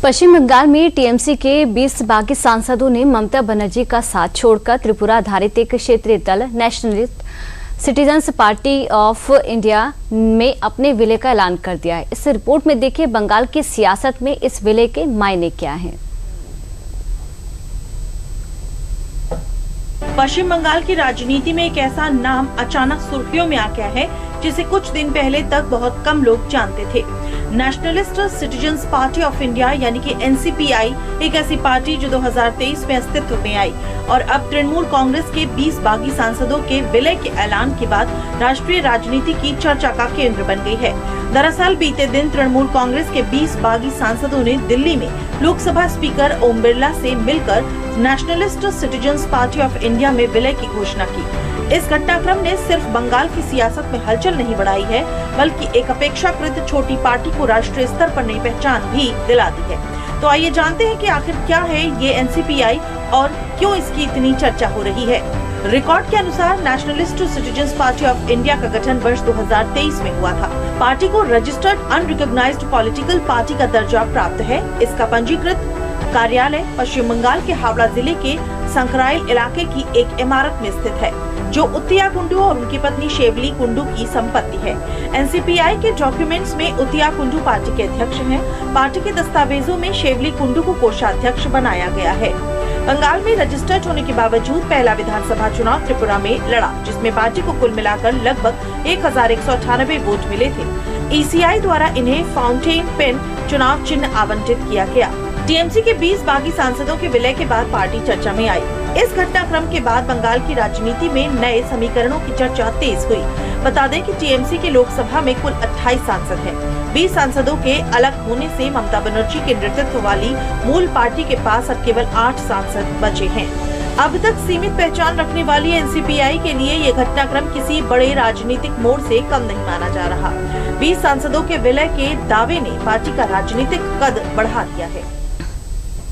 पश्चिम बंगाल में टीएमसी के 20 बागी सांसदों ने ममता बनर्जी का साथ छोड़कर त्रिपुरा आधारित एक क्षेत्रीय दल national citizens party of India में अपने विलय का ऐलान कर दिया है। इस रिपोर्ट में देखिए बंगाल की सियासत में इस विलय के मायने क्या हैं। पश्चिम बंगाल की राजनीति में एक ऐसा नाम अचानक सुर्खियों में आ गया है जिसे कुछ दिन पहले तक बहुत कम लोग जानते थे। Nationalist citizens party of India यानी कि एनसीपीआई एक ऐसी पार्टी जो 2023 में अस्तित्व में आई और अब तृणमूल कांग्रेस के 20 बागी सांसदों के विलय के ऐलान के बाद राष्ट्रीय राजनीति की चर्चा का केंद्र बन गई है। दरअसल बीते दिन तृणमूल कांग्रेस के 20 बागी सांसदों ने दिल्ली में लोकसभा स्पीकर ओम बिरला से मिलकर nationalist citizens party of India में विलय की घोषणा की। इस घटनाक्रम ने सिर्फ बंगाल की सियासत में हलचल नहीं बढ़ाई है, बल्कि एक अपेक्षाकृत छोटी पार्टी को राष्ट्रीय स्तर पर नई पहचान भी दिला दी है। तो आइए जानते हैं कि आखिर क्या है ये एनसीपीआई और क्यों इसकी इतनी चर्चा हो रही है। रिकॉर्ड के अनुसार nationalist citizens party of India का गठन वर्ष 2023 में हुआ था। पार्टी को रजिस्टर्ड अनरिकॉग्नाइज्ड पॉलिटिकल पार्टी का दर्जा प्राप्त है। इसका पंजीकृत कार्यालय पश्चिम बंगाल के हावड़ा जिले के संकराइल इलाके की एक इमारत में स्थित है, जो उत्तिया कुंडू और उनकी पत्नी शेवली कुंडू की संपत्ति है। एनसीपीआई के डॉक्यूमेंट्स में उत्तिया कुंडू पार्टी के अध्यक्ष हैं। पार्टी के दस्तावेजों में शेवली कुंडू को कोषाध्यक्ष बनाया गया है। बंगाल में रजिस्टर्ड होने के बावजूद पहला विधानसभा चुनाव त्रिपुरा में लड़ा, जिसमें पार्टी को कुल मिलाकर लगभग 1198 वोट मिले थे। ईसीआई द्वारा इन्हें फाउंटेन पेन चुनाव चिन्ह आवंटित किया गया। टीएमसी के 20 बागी सांसदों के विलय के बाद पार्टी चर्चा में आई। इस घटनाक्रम के बाद बंगाल की राजनीति में नए समीकरणों की चर्चा तेज हुई। बता दें कि टीएमसी के लोकसभा में कुल 28 सांसद हैं। 20 सांसदों के अलग होने से ममता बनर्जी के नेतृत्व वाली मूल पार्टी के पास अब केवल 8 सांसद बचे हैं। अब तक सीमित पहचान रखने वाली एनसीपीआई के लिए ये घटनाक्रम किसी बड़े राजनीतिक मोड़ से कम नहीं माना जा रहा। 20 सांसदों के विलय के दावे ने पार्टी का राजनीतिक कद बढ़ा दिया है।